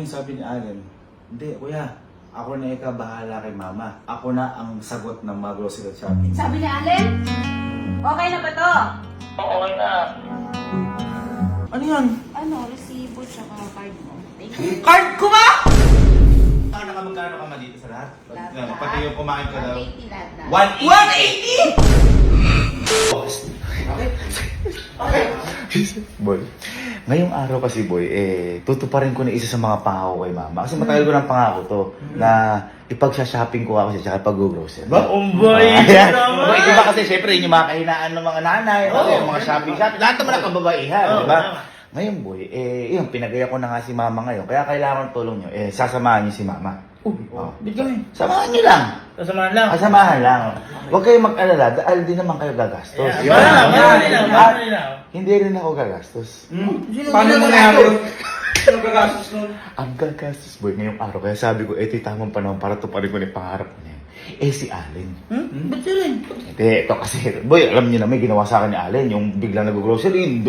Sabi ni Allen, hindi kuya, ako na ikabahala kay mama. Ako na ang sagot ng mga grocery shopping. Sabi ni Allen, okay na ba to? Okay na. Ano yan? Ano, resibo tsaka card mo. Thank you. Card ko ba? Nakamagkano ka ma dito sa lahat? Lahat. Pati yung kumain ka daw. 180 lahat na. 180? Boy, ngayong araw kasi boy, tutuparin ko na isa sa mga pangako kay mama. Kasi matagal ko ng pangako to, na ipagsha-shopping ko ako siya, tsaka ipag-grocery. Ba, umbay! Ayan. Boy, di ba kasi syempre yun yung mga kahinaan ng mga nanay, yung mga shopping. Lahat naman ang kababaihan, di ba? Ngayon boy, yun, pinagaya ko na nga si mama ngayon. Kaya kailangan tulong nyo, sasamahan nyo si mama. Bigyan mo. Samahan nyo lang. Sasamahan lang. Samahan lang. Huwag kayong mag-alala, dahil di naman kayo gagastos. Yeah, marami lang. Hindi rin ako gagastos. Paano mo nangyari? Sino gagastos nun? Ang gagastos boy ngayong araw. Kaya sabi ko, ito'y tamang panahon para tuparin ko na yung pangarap niya. Si Allen. Ba't siya rin? Hindi, ito kasi, boy, alam niyo na may ginawa sa akin ni Allen, yung biglang nag-grocery,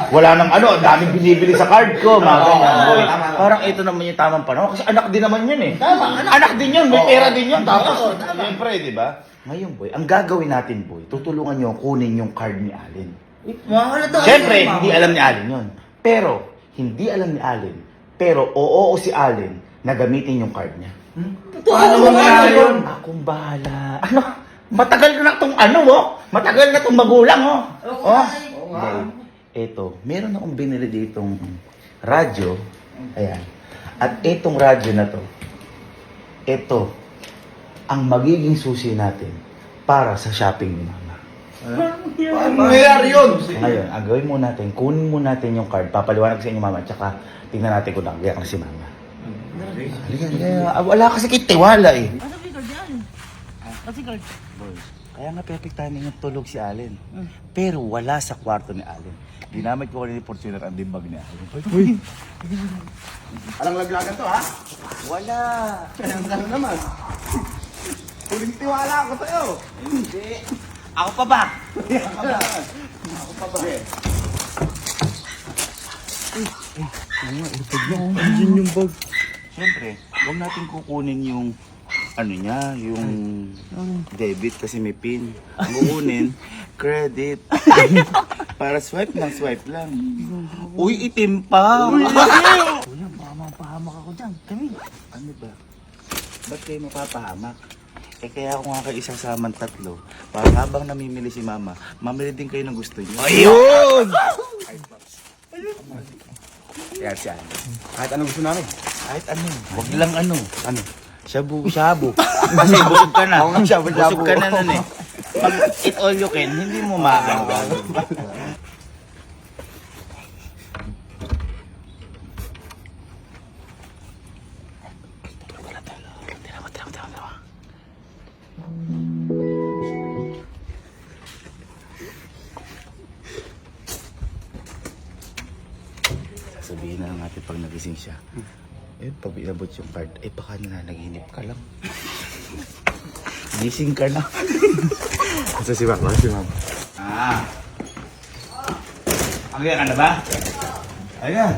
wala nang ano, daming binibili sa card ko, mga ganyan, boy. Parang ito naman yung tamang panahon, kasi anak din naman yun eh. Tama, anak din yun, may pera din yun, tapos, siyempre, di ba? Ngayon, boy, ang gagawin natin, boy, tutulungan niyo kunin yung card ni Allen. Siyempre, hindi alam ni Allen yun. Pero, hindi alam ni Allen, pero oo si Allen na gamitin yung card niya. Paano mo nangyari yun? Akong bahala. Ano? Matagal na itong ano, oh. Matagal na itong magulang, oh. Dahil, eto, meron akong binili ditong radyo. Ayan. At etong radyo na to, eto, ang magiging susi natin para sa shopping ni mama. Paano nangyari yun? Ngayon, ang gawin mo natin, kunin mo natin yung card, papaliwanag sa inyo mama, tsaka tingnan natin kung nagagayak na si mama. Halika. Wala kasi kitiwala eh. Ano si card yan? Ano si card? Boy, kaya nga perfect timing yung tulog si Allen. Pero wala sa kwarto ni Allen. Ginamit ko kanina ni Fortuner ang dimbag ni Allen. Uy! Alang laglagan to, ha? Wala! Ano naman? Huling tiwala ako sa'yo. Hindi! Ako pa ba? Ako pa ba? Andiyan yung bag. Siyempre, huwag natin kukunin yung ano niya, yung debit kasi may pin. Ang kukunin, credit. Para swipe lang. Uy, itim pa! Uy, baka mapahamak ako dyan. Kami. Ano ba? Ba't kayo mapapahamak? Kaya ako nga kayo isasamang tatlo. Para habang namimili si mama, mamili din kayo ng gusto niyo. Ayun! Yan siya. Kahit anong gusto namin. Kahit ano, wag lang ano. Ano? Shabu-shabu. Kasi busog ka na. Busog ka na nun eh. Pag eat all you can, hindi mo maagawa. Sabihin na lang natin pag nagising siya. Pag inabot yung card, baka nananaginip ka lang. Gising ka na. Asa si Mama? Ang yan ka na ba? Ayan.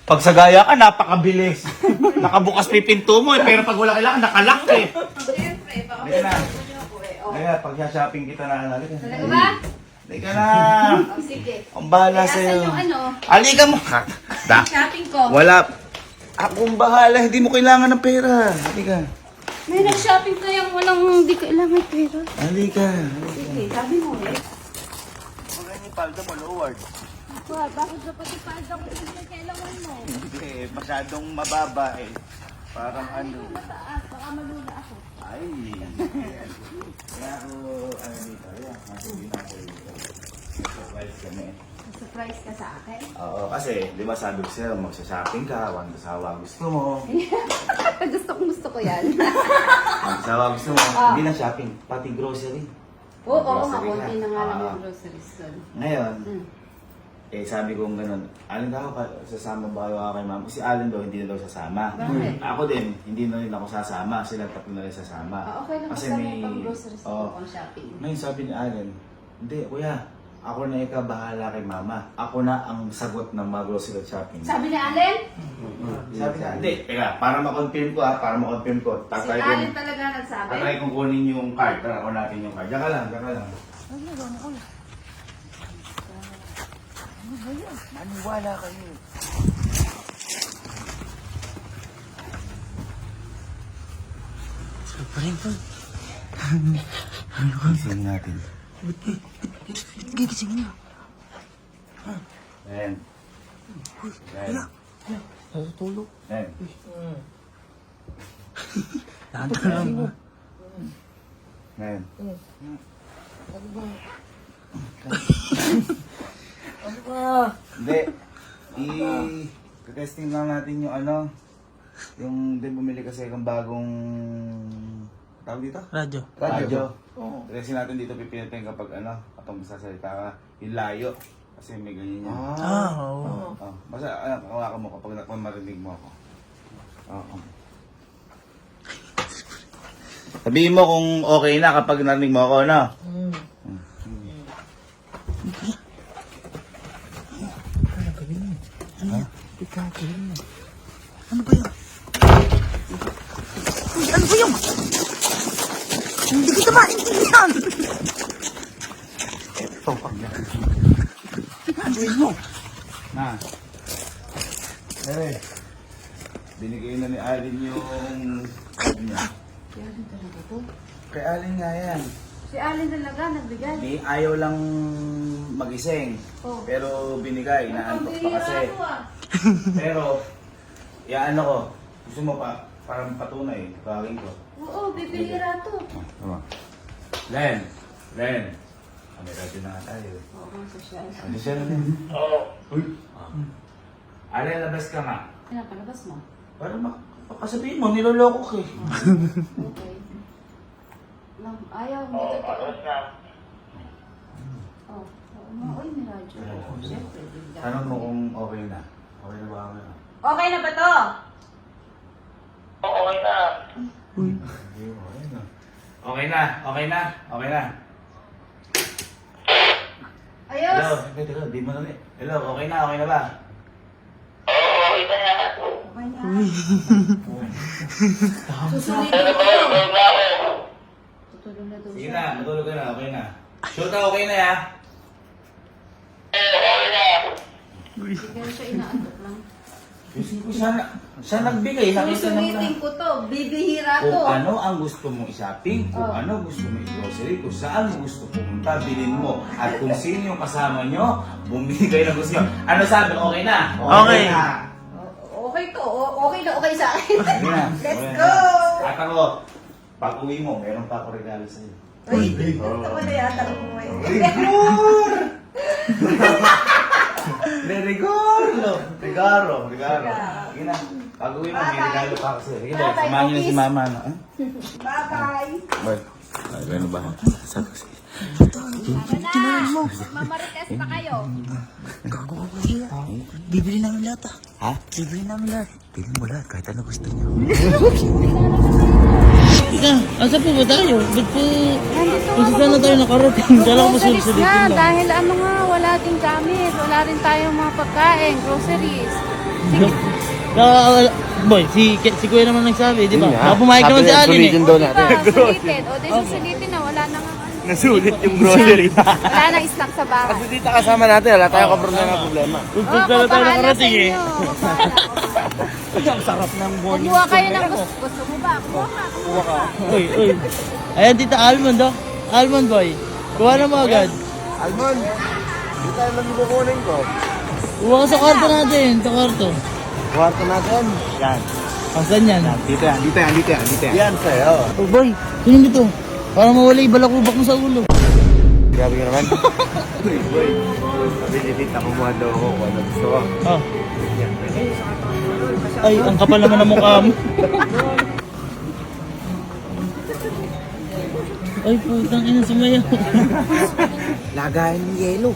Pag sa gaya ka, napakabilis. Nakabukas pa yung pinto mo pero pag wala kailangan, nakalak eh. Siyempre, baka Halika na. pwede ako eh. Ayan, pag shopping kita na, halika. Talaga ba? Halika na. Sige. Ang bahala Asan sa'yo. yung ano? Halika mo. Shopping ko. Wala. Akong bahala, hindi mo kailangan ng pera. Halika. May nag-shopping kaya walang hindi kailangan pera. Halika. Sige, sabi mo eh. Maganda yung palda mo, Lord. Bakit dapat ipaalda ko yung kailangan mo? Hindi, masyadong mababa eh. Parang ano. Mataas, baka malula ako. Ay. Kaya ako, ano dito, ayan. Sasabihin ako dito. Surprise kami. Surprise ka sa akin? Oo, kasi, di ba sabi ko sa'yo, magsashopping ka, wang asawa gusto mo. Gusto ko yan. Wang asawa gusto mo. Hindi na shopping, pati grocery. Oo, Grocery konti na nga lang Oo. yung groceries doon. Ngayon, Mm. sabi ko ganun, Allen daw, sasama ba ako kay mama? Si Allen daw, hindi na daw sasama. Bakit? Ako din, hindi na rin ako sasama. Sila tatlo na rin sasama. Okay lang kasi may pang groceries Oo. pang shopping. Ngayon sabi ni Allen, hindi kuya, ako na ikabahala kay mama. Ako na ang sagot ng mga grocery shopping. Sabi ni Allen, Sabi na, hindi. Teka, para ma-confirm ko para ma-confirm ko. Si Tatry Alin talaga nagsabi. Tatry kong kunin yung card. Tara, kunin natin yung card. Diyan ka lang, diyan ka lang. Maniwala kayo. Gising natin. Gigising niya. Len. Len. Natutulog. Len. Nandun lang mo. Len. Ano ba? Hindi. I-testing lang natin yung ano. Yung din bumili kasi ng bagong tawag dito? Radyo. Radyo. Oo. Testing natin dito pipilitin kapag ano, kapag masasalita ka, yung layo. Kasi may ganyan yan. Oo. Oh, basta kawakan mo kapag marinig mo ako. Oo. Sabihin mo kung okay na kapag narinig mo ako, no? Ano ba yun? Uy, ano ba yun? Hindi kita maintindihan! Ito pag Gagawin mo! na. Binigay na ni Alin yung niya. Si Alin talaga to? Kay Alin nga yan. Si Alin talaga nagbigay. Ayaw lang magising. Oh. Pero binigay, inaantok pa kasi. Ako ah. Pero, ano ko, gusto mo pa, parang patunay, bagay ko. Oo, bibihira to. Tama. Len! May radyo na nga tayo. Oo, social. Ano siya na rin? Oo. Uy! Alin, labas ka nga. Pinapalabas mo? Para makasabihin mo, niloloko ka eh. Okay. Ayaw mo dito. Oh, uy, may radyo. Siyempre, bigla. Tanong mo kung okay na. Okay na ba ako na? Okay na ba to? Okay na. Ayos! Hello, teka, di mo na Hello, okay na ba? Okay na. Susulitin ko to. Tutulong na daw Sige siya. na, matulog ka na, okay na. Sure na, okay na ya? Bigla siya inaantok lang. Siya nagbigay, nakita na mo Susulitin ko to. Bibihira Kung to. ano ang gusto mong i-shopping, kung Oh. ano gusto mong i-grocery, kung saan mo gusto pumunta, bilhin mo. At kung sino yung kasama nyo, bumili kayo ng gusto nyo. Ano sabi? Okay na? Okay. na. Okay to. Okay na okay sa akin. Sige na. Let's Okay na. go! At ako, pag uwi mo, meron pa ako regalo sa'yo. Uy, ito ko na yata ako ngayon. Regalo. Sige na. Pag uwi mo, may regalo pa ako sa'yo. Sige na, Bye-bye, samahan nyo na si Office. mama. No? Bye-bye! Bye. Ay, ano ba? Sabi ko sa'yo. Mamarites pa kayo. Bibili namin lahat Ha? Bibili namin lahat. Bilhin mo lahat, kahit ano gusto nyo. Ika, asa po ba tayo? Ba't po... Kung saan na tayo nakarating? Kala ko Groceries sulit nga, lang. dahil ano nga, wala din gamit. Wala rin tayong mga pagkain, groceries. Boy, si Kuya naman nagsabi, di ba? Baka pumayag naman si Alin eh. O diba, sulitin. O di susulitin na, wala na nga. Nasulit yung grocery. Wala na stock sa bahay. Dito kasama natin, wala tayong problema. Kung Oo, saan na tayo bahala sa nakarating eh. inyo. Bahala. Ang sarap ng morning. Kumuha kayo ng gusto mo ba? Kumuha ka. Uy. Ayan, Tita Almond, oh. Almond boy. Kuha na mo agad. Almond, dito tayo lang kukunin ko. Kuha ka sa kwarto natin, sa kwarto. Kwarto natin. Yan. Saan yan? Dito yan. Yan sa'yo. Oh boy, sino dito? Para mawala yung balakubak mo sa ulo. Grabe ka naman. Boy, sabi ni Tita, kumuha daw ako kung ano gusto ko. Oh. Ay, ang kapal naman ng mukha mo. Ay, putang ina, sumayaw. Lagayan ng yelo.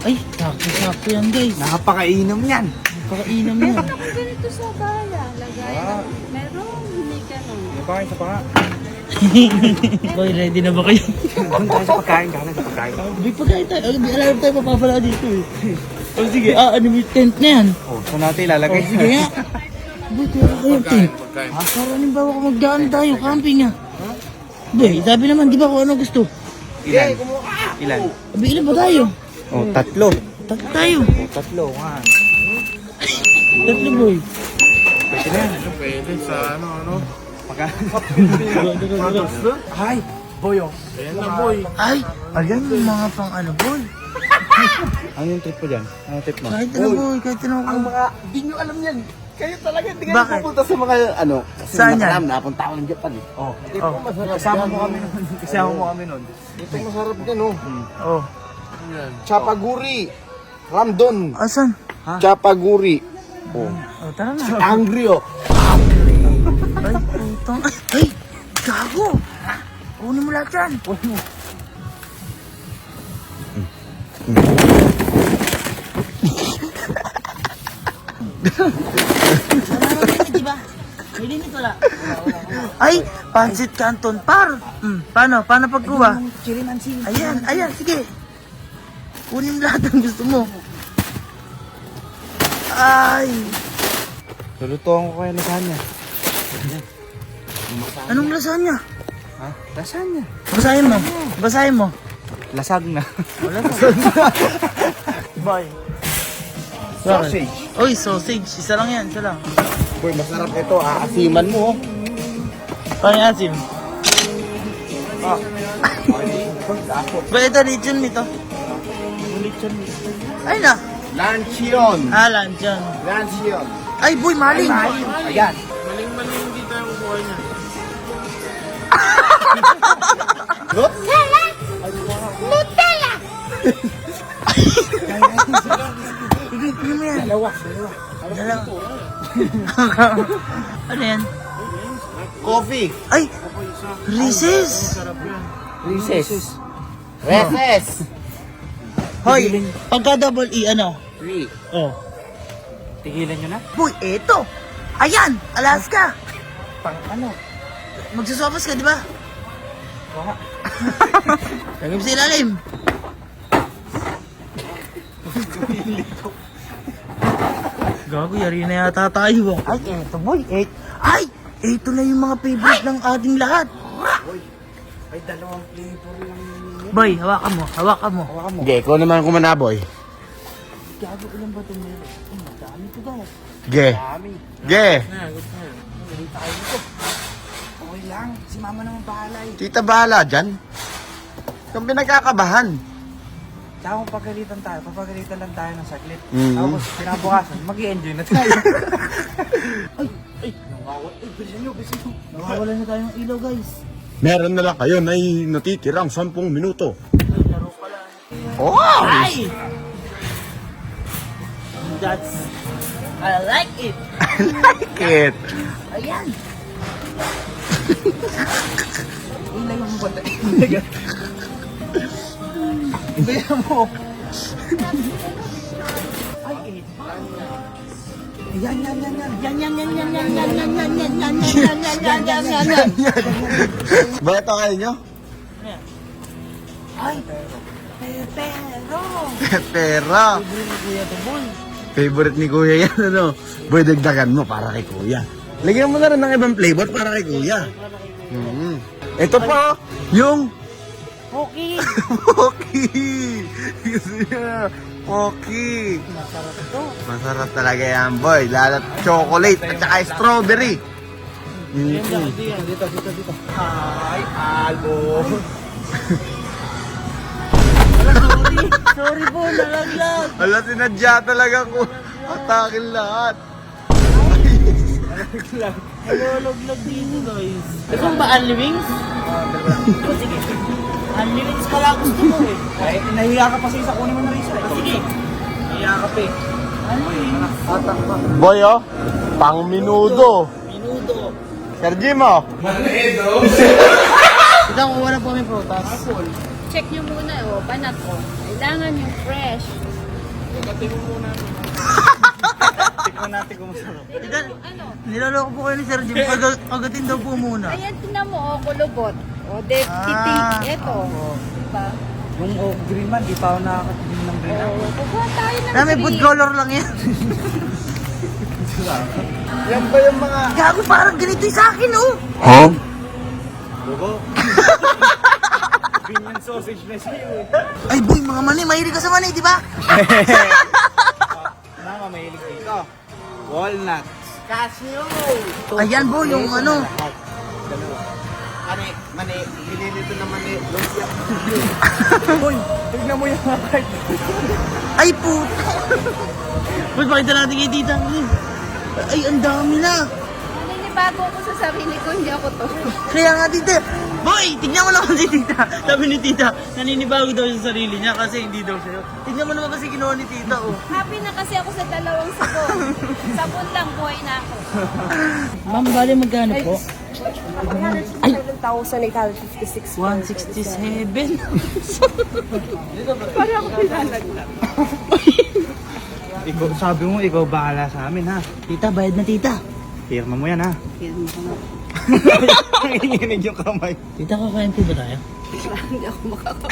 Ay, sakto yan guys. Nakapakainom yan. Pakainom yan. Ako ganito sa bayan. Lagay. Meron, hindi ganun. Pakain sa paka. Boy, ready na ba kayo? Doon tayo sa pagkain, gano'n sa pagkain. May pagkain tayo. Alam tayo mapapala dito eh. O sige, ano yung tent na yan? Oh, saan natin ilalagay? O sige nga. Boy, kaya kayo, Tin. Para halimbawa kung magdaan tayo, camping nga. Boy, sabi naman, di ba kung ano gusto? Ilan? Ilan? Sabi, ilan ba tayo? Oh, tatlo. Tatlo tayo. Oh, tatlo, nga. Tatlo, boy. Pwede na yan. Pwede sa ano. Hi, boyo. Ayan na boy. Ay, ayan yung mga pang ano, boy. Ano yung trip ko dyan? Ano trip mo? Kahit ano, boy, kahit ano. Ang mga, di nyo alam yan. Kayo talaga, hindi kayo Bakit? pupunta sa mga ano. Kasi Saan yan? napunta ako ng Japan eh. Oh, Kasama mo kami nun. Kasama mo kami nun. Ito masarap yan oh. oh. Chapaguri. Ramdon. Asan? Chapaguri. Oh. Oh, tara na. Angry oh. Ay, putang. Ay, gago. Kunin mo lahat yan. May limit wala? Ay, pansit canton par. Paano? Paano pagkuha? Ayan, ayan, sige. Kunin mo lahat ang gusto mo. Ay, Lulutuan ko kayo lasagna. anong lasagna? Ha? Lasagna. Basahin mo. Basahin mo. Lasagna. Bye. Sausage. Oy, sausage. Isa lang yan, isa lang. Boy, masarap ito. Aasiman mo oh. Paano yung asim? Ba, ito, lechon nito. Ay na. Lanchion. Ah, lanchon. Lanchion. Ay, boy, maling. Ayan. Sige, tingnan mo yan. Dalawa. Ano yan? Coffee. Ay, Reese's. Reese's. Reese's. Hoy, pagka double E, ano? 3. Oh. Tigilan nyo na? Boy, eto. Ayan, Alaska. Pang ano? Magsasopas ka, di ba? Wala. Lagay mo sa ilalim. Gago, yari na yata tayo. Ay, eto boy. Ay, eto na yung mga favorite ng ating lahat. Ay, dalawang flavor lang yun. Boy, hawakan mo, hawakan mo. Okay, ikaw naman kumana, boy. Gago, ilan ba ito meron? Ay, madami ito guys. Ge. Ge. Okay lang, si mama naman bahala eh. Tita bahala dyan. Kung pinagkakabahan. Tsaka kung pagalitan tayo, papagalitan lang tayo ng saglit. Mhm. Tapos, kinabukasan, mag-i-enjoy na tayo. Nawawala na tayo ng ilaw guys. Meron na lang kayo na natitirang 10 minuto. Ay, laro pala. Oh! Ay! That's... I like it. Like it. Ayan. Ilay mo ba tayo? Bayan mo. Ay, eh. Yan. Yan. Bakit ito kayo nyo? Ay, pero. Pera. Kuya to boy. Favorite ni Kuya yan, ano? Boy, dagdagan mo para kay Kuya. Lagyan mo na rin ng ibang flavor para kay Kuya. Ito pa, yung Okay. Pocky. Gusto niya. Pocky. Masarap ito. Masarap talaga yan, boy. Lalo chocolate at saka strawberry. Dito. Ay, Albo. Sorry po, nalaglag. Wala, sinadya talaga ko. Atakin lahat. Nalaglag dito guys. Ito ba Unli Wings? Sige. Unli Wings pala gusto mo eh. Ay, nahiya ka pa sa isa, kunin mo na rin siya. Sige. Nahiya ka pa eh. Unli Wings. Boy, oh. Pang minudo. Minudo. Sir Jim, oh. Ito, kuha na po kami prutas. Check nyo muna, oh, banat, oh. Kailangan yung fresh. Tignan natin kung masarap. Ito, niloloko po kayo ni Sir Jim. Agatin daw po muna. Ayan, tinan mo, oh, kulubot. O, eto. Diba? Yung green man, di pa ako nakakatingin ng green man. Oo, kukuha tayo ng May food green. color lang yan. Yan ba yung mga... Gago, parang ganito yung sa akin, oh. Huh? Dugo? Opinion sausage na siya eh. Ay, boy, mga mani, mahilig ka sa mani, di ba? Mama, mahilig dito. Walnuts. Cashew. Ayan, boy, yung ano. Mani, pinilito na mani. Lumpia. Boy, tignan mo yung mga card. Ay, puto. Boy, pakita natin kay tita. Ay, ang dami na. Naninibago ko sa sarili ko, hindi ako to. Kaya nga, tita. Boy, tignan mo naman si tita. Sabi ni tita, naninibago daw siya sa sarili niya kasi hindi daw siya. Tignan mo naman kasi ginawa ni tita, oh. Happy na kasi ako sa dalawang sabon. Sabon lang, buhay na ako. Ma'am, bali magkano po? 1,856. 167. Parang ako pinalaglag. Ikaw, sabi mo, ikaw bahala sa amin ha. Tita, bayad na tita. Pirma mo yan ha. Hindi ko na. Nanginginig yung kamay. Tita, kakain po ba tayo? Hindi ako makakapag.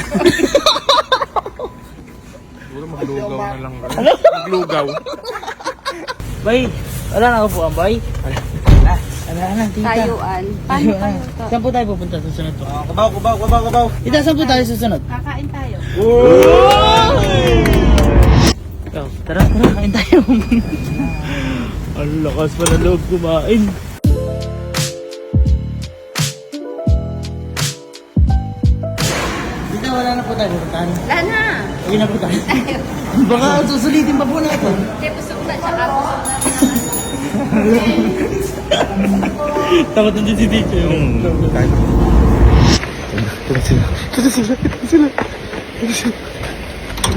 Siguro maglugaw na lang. Maglugaw. Bay, wala na ako po, bay. Wala na, tita. Tayuan. Paano kayo to? Saan po tayo pupunta sa sunod po? Kubaw. Tita, saan po tayo sa sunod? Kakain tayo. Oh, tara, kain tayo. Ang lakas pa na loob kumain. Tita, wala na po tayo pupuntahan. Wala na. Uwi na po tayo. Baka susulitin pa po natin. Hindi, busog na. Tsaka busog na rin. Takot na din si teacher.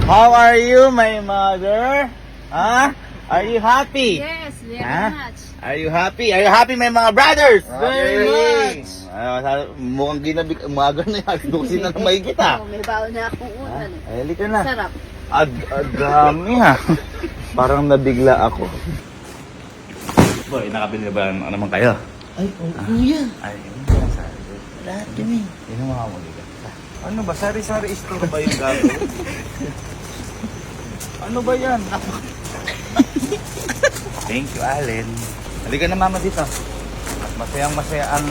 How are you, my mother? Huh? Are you happy? Yes, very Ha? much. Are you happy? Are you happy, my mga brothers? Very much. Mukhang ginabig, umaga na yan. Dusin na naman kita. Oh, may baon na akong unan. Ay, halika na. Sarap. Dami ha. Parang nabigla ako. Boy, nakabili ba naman kayo? Ay, oh, kuya. Ay, yun yung sabi ko. Lahat kami. Yun ang mga muli ka. Ano ba? Sari-sari store ba yung gago? Ano ba yan? Thank you, Allen. Halika na mama dito. At masayang-masaya ang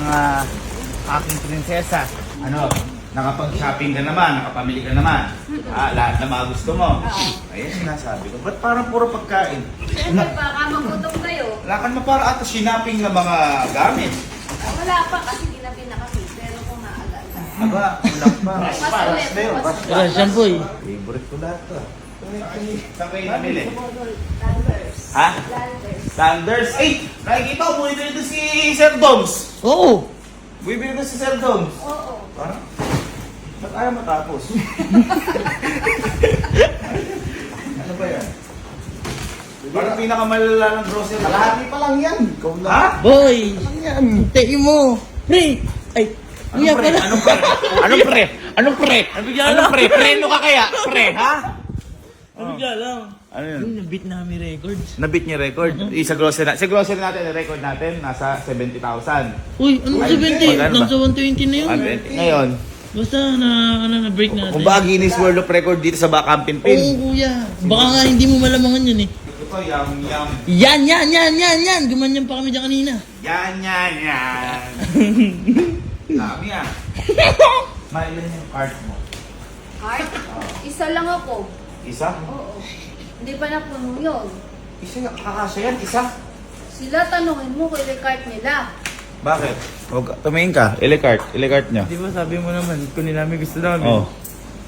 aking prinsesa. Ano, nakapag-shopping ka naman, nakapamili ka naman. Lahat na mga gusto mo. Ayun, sinasabi ko. Ba't parang puro pagkain? Siyempre, baka magutom kayo. Lakan mo para ata sinaping na mga gamit. Wala pa kasi ginabi na kami. Pero kung maaga-aga. Aba, ulang pa. Mas ulit. Mas Wala, shampoo eh. Favorite ko lahat to. Saan kayo nabili? Ha? Landers. Ay! Nakikita ko, bumibili doon si Sir Doms. Oo. Bumibili doon si Sir Doms. Oo. Parang, ba't ayaw matapos? Ano ba yan? Parang pinakamalala ng grocery. Kalahati pa lang yan. Ikaw lang. Ha? Boy! Tain mo. Pre! Ay, kuya pala. Anong pre? Anong pre? Anong pre? Nabigyan Anong lang. pre? Preno ka kaya? Pre, ha? Nabigyan lang. Ano yun? Yung nabit namin records. Nabit niya record. Sa grocery sa grocery natin, record natin, nasa 70,000. Uy, ano Ay, 70? magkano ba? Nasa 120 na yun. Ngayon, Basta na break natin. kung ba Guinness World of Record dito sa Bakampin Oo, Pin. kuya. Baka nga hindi mo malamangan yun eh. Ito, yum. Yan! Gumanyan pa kami dyan kanina. Yan. Dami ah. Mailan yung card mo? Card? Isa lang ako. Isa? Oo. Hindi pa napuno yun. Isa, kakasya yan, isa. Sila tanungin mo kung i-card nila. Bakit? Huwag, tumingin ka, ilikart nyo. Di ba sabi mo naman, kunin namin gusto namin. Oh.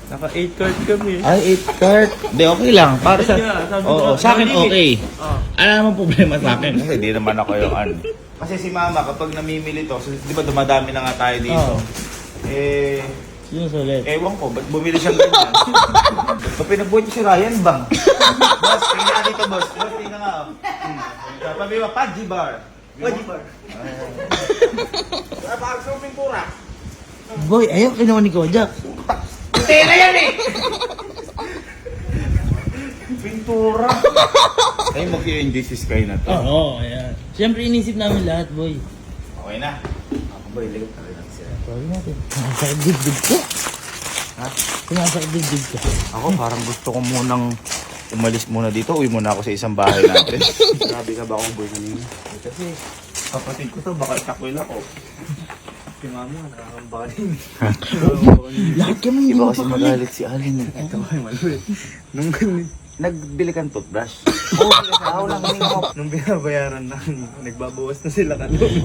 Naka 8 card kami. Ay, 8 card. Hindi, okay lang. Para sa... Sabi Oo, ko, sa akin nalilig. okay. Oh. Ano naman problema sa akin? Kasi di naman ako yung ano. Kasi si mama, kapag namimili to, so, di ba dumadami na nga tayo dito. Oo. Eh, Sino sulit? ewan ko, ba't bumili siyang ganyan? Ba't pinagbuhay niyo si Ryan Bang? Boss, tingnan nga dito, boss. Boss, tingnan nga. Sabi mo, Pudgy Bar. Pudgy Bar. Bakit sa pintura? Boy, ayaw kinuha ni Kojak. Tela yan eh! Pintura. Ay, mag-i-enjoy si Sky na to. Oo, ayan. Siyempre inisip namin lahat, boy. Okay na. Ako ba, iligod na rin ang sila. Sorry natin. Sumasakit dibdib ko. Ha? Sumasakit dibdib ko. Ako parang gusto ko munang umalis muna dito. Uwi muna ako sa isang bahay natin. Grabe ka ba akong boy kanina? Kasi kapatid ko to, baka takwil ako. Si mama, nakakamba din. Lahat kami Iba kasi magalit si Alin. Ito ay malulit. Nung, Nagbili kang toothbrush. ako lang kanina ko. Nung binabayaran na, nagbabawas na sila kanina. Ay,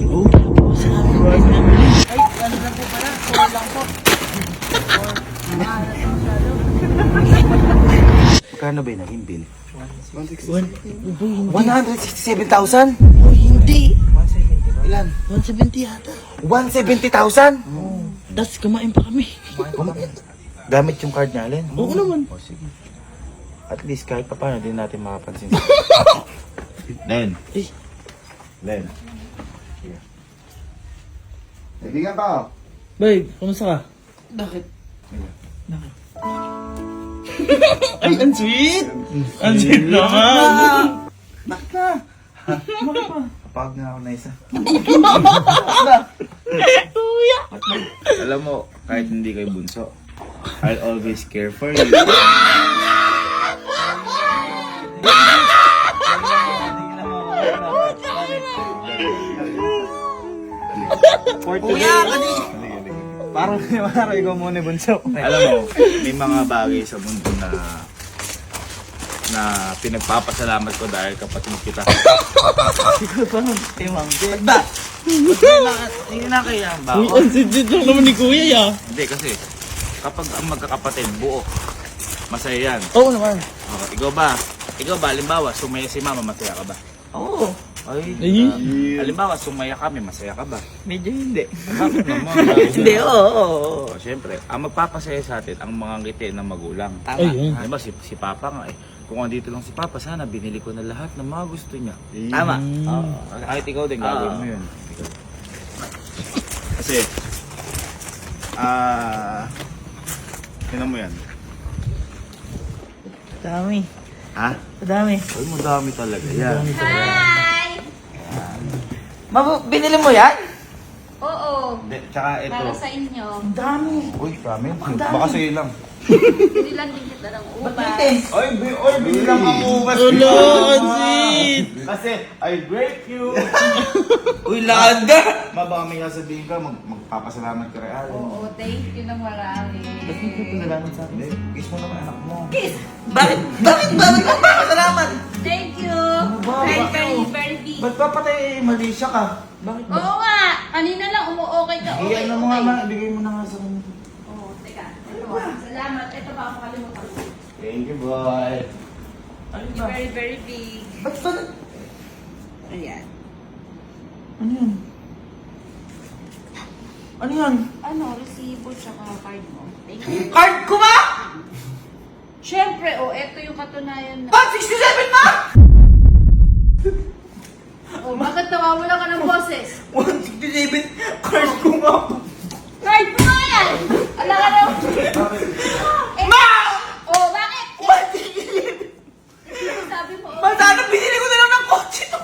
ano lang po pala? Kuha lang po. Magkano ba yung naging bill? 167,000? Uy, hindi. Ilan? 170 yata. 170,000? Tapos kumain pa kami. Gamit yung card niya, Alin? Oo naman. O sige. At least kahit pa paano din natin makapansin. Len. Eh. Len. Kaibigan ka. Babe, kamusta ka? Bakit? Ay, ang sweet! Ang sweet naman! Bakit na? Kapag na ako na isa. Kuya! Alam mo, kahit hindi kayo bunso, I'll always care for you. Kuya, kanina. Parang ikaw muna bunso. Alam mo, may mga bagay sa mundo na pinagpapasalamat ko dahil kapatid kita. Ikaw pa nun, timang. Ba? Hindi na kaya ba Uy, ako? ang sweet lang naman ni Kuya, ya. Hindi kasi, kapag ang magkakapatid, buo, masaya yan. Oo naman. Ikaw ba, halimbawa, sumaya si mama, masaya ka ba? Oo. Ay, Ay. halimbawa, sumaya kami, masaya ka ba? Medyo hindi. Bakit naman? Hindi, oo. O, syempre, ang magpapasaya sa atin, ang mga ngiti ng magulang. Ayun. Diba, si Papa nga eh. Kung andito lang si Papa, sana binili ko na lahat ng mga gusto niya. Tama. Kahit ikaw din, gagawin mo yun. Ikaw. Kasi, tinan mo yan. Dami. Ha? Dami. Ay, madami talaga yan. Binili mo yan? Oo. Tsaka ito. Para sa inyo. Ang dami. Uy, dami. Baka sa'yo lang. Bili lang din kita ng ubas. Oy, bigyan lang ang ubas. Hello, ang sweet. Kasi, I break you. Uy, lada. Baka may sasabihin ka, magpapasalamat ka rin. Oo, thank you na marami. Salamat sa akin. Kiss mo naman anak mo. Bakit magpapasalamat? Thank you. ba? Very big. Ba't papatay Malaysia ka? Bakit ba? Oo nga. Kanina lang umuokay ka. Okay, Iyan mo nga, bigay mo na nga sa kanya. Oo, teka. Ito ba? Salamat. Ito ba ako kalimutan ko? Thank you, boy. Ano ba? Very big. Ba't ba? Ayan. Ano yan? Ano yan? Ano, resibo tsaka card mo. Thank you. Card ko ba? Siyempre, ito yung katunayan na... Ba't 67 ba? Bakit nawawala ka ng boses? 167 card ko ba? Card mo nga yan! Ala ka na! Ma! Bakit? 167! Sabi mo, Ma, sana binili ko na lang ng kotse to.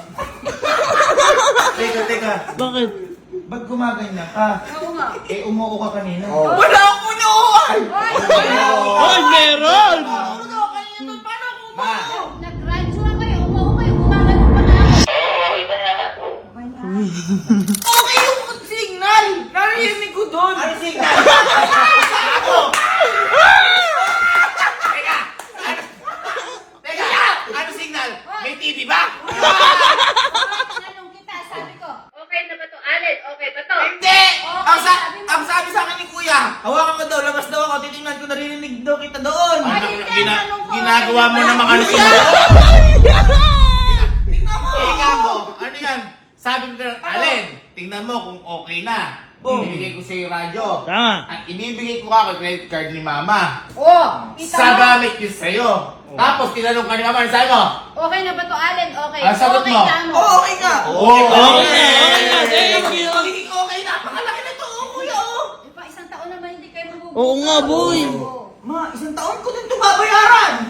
Teka. Bakit? Ba't gumaganyan ka? Oo nga. Eh, umuo ka kanina. Wala akong inuuan! Ay, meron! nag-radyo na kayo. Umuo kayo. Gumagano pa na ako. Okay yung signal! Narinig ko doon! Ano signal? Ano signal? May TV ba? Tinanong kita, sabi ko, okay na ba to, Allen? Okay ba to? Hindi! Okay, Ang sabi sa akin ni Kuya, hawakan ko daw, labas daw ako, titingnan ko, narinig daw kita doon. Ginagawa mo na mga Tingnan mo! Ano yan? Sabi ko, Allen, tingnan mo kung okay na. Ibibigay ko sa iyo radyo. Tama. At ibibigay ko ako credit card ni Mama. Kita Sa mo? gamit yun sa'yo. Tapos tinanong ka ni Mama, sabi mo, Okay na ba to, Allen? Okay. Ang sagot Okay mo? ka mo? Oo, okay nga. Magiging okay na. Pakalaki na to, Kuya. Di ba, isang taon naman hindi kayo mabubuo. Oo nga, boy. Oo. Ma, 1 taon ko din ito babayaran. At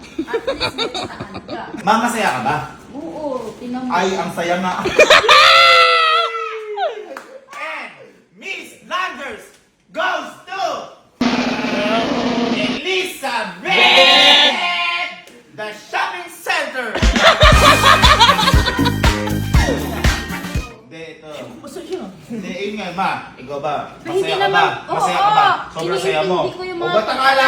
least may kitaan ka. Mama, saya ka ba? Oo, tinanong mo. Ay, ang saya nga. And Miss Landers goes to Elizabeth! The Masaya. Hindi, yun nga, ma. Ikaw ba? Ay, hindi Masaya ka ba? naman. Masaya Oo, ka ba? oo. Sobrang saya mo. Iniintindi ko yung O mga ba't akala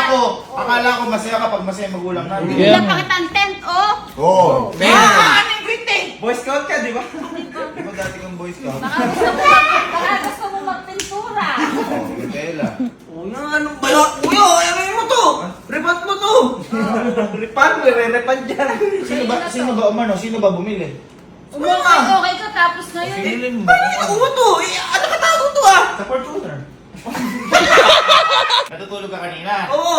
ko masaya ka pag masaya magulang natin? Wala pa kitang tent, oh. Oo. Ano yung green tea? Boy Scout ka, di ba? Di ba dati kang boys ka? Baka gusto mo magpintura. Oo, Micaela. Kuya, anong bala? Kuya, ano mo to? Repat mo to. Ripan, may re-repan dyan. Sino ba umano? Sino ba bumili? Okay ka tapos ngayon. Pinili mo. Paano niya nakuha to? Eh, ano katago to ah? Sa Fortuner. Natutulog ka kanina. Oo.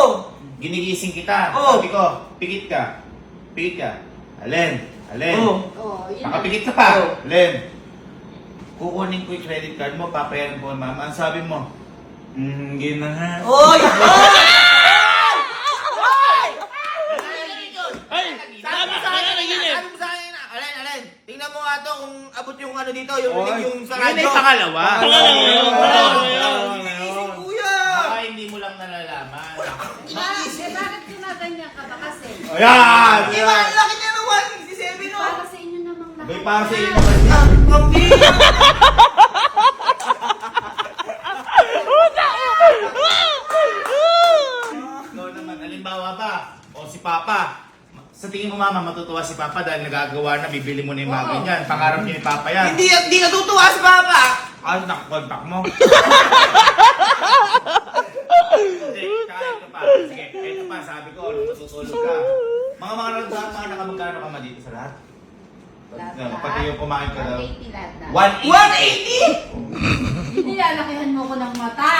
Ginigising kita. Oo. Sabi ko, pikit ka. Pikit ka. Alin? Alin? Oo. Oh, yun. Nakapikit ka pa. Alin? Kukunin ko yung credit card mo, papayaran ko kay mama. Ang sabi mo, ginahan. Oy! Sabi sa akin na yun eh. Ano sa akin na? Alin. Tingnan mo nga to kung abot yung ano dito, yung Oy. yung sa Yun ay radyo. pangalawa. Isip, kuya! Baka hindi mo lang nalalaman. Bakit ginaganyan ka ba kasi? Ayan! Di ba, ang laki niya ng 167 no? Para sa inyo namang lahat. May para sa iyo naman yan. Ah, pambira! Ikaw naman, halimbawa ba? O si Papa. Sa tingin mo mama, matutuwa si Papa dahil nagagawa na, bibili mo na yung mga Oo. ganyan. Pangarap niya ni Papa yan. Hindi natutuwa si Papa! Ano nakakontak mo? Hindi, kaya ito pa. Sige, ito pa, sabi ko, nung natutulog ka. Mga nakamagkano ka ma dito sa lahat? Pati yung kumain ka daw. 180 lahat na. 180! Hindi lalakihan mo ko ng mata.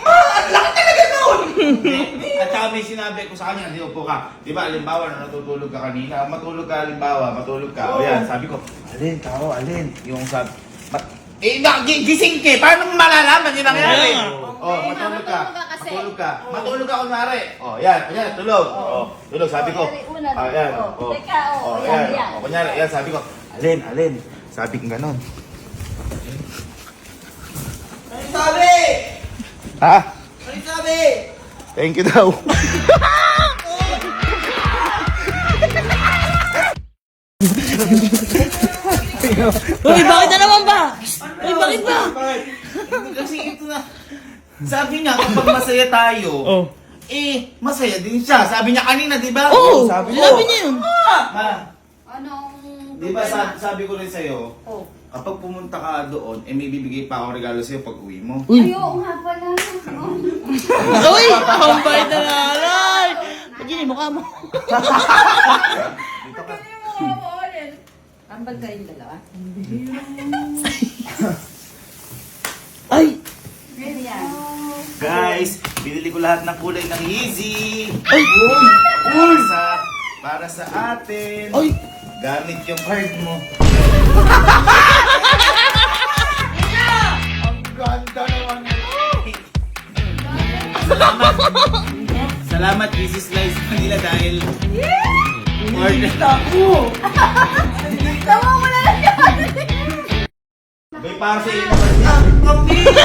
Ang laki talaga nun! At saka may sinabi ko sa kanya, hindi upo ka. Di ba, alimbawa, na natutulog ka kanina, matulog ka, matulog ka. O yan, sabi ko, alin. Yung sabi, gising ka, paano mo malalaman yun ang nangyari? O, matulog ka. matulog ka kasi. Matulog ka kunwari. O, yan, tulog. O, tulog, sabi ko. Yan, o. Teka, O, yan. yan. O, kunyari, yan, sabi ko, alin. Sabi ko ganon. Ano sabi? Ha? Ano sabi? Thank you daw. Uy, bakit na naman ba? Uy, bakit ba? Kasi ito na. Sabi niya, kapag masaya tayo, masaya din siya. Sabi niya kanina, di ba? Oo, sabi sabi niya yun. Ma, Anong... di ba sabi ko rin sa'yo, Oh. kapag pumunta ka doon, may bibigay pa akong regalo sa'yo pag uwi mo. Ay, oo nga pala. Uy, ang bait na nanay! Pagyan yung mukha mo. Dito ka. Ambal kayong dalawa? Ay! Ganyan. Guys, binili ko lahat ng kulay ng Yeezy. Para sa atin. Ay! Gamit yung card mo. Ang ganda naman Salamat, Mrs. Lice Manila dahil order Ako! Tawa mo na lang yan! may para sa iyo naman. Pambira!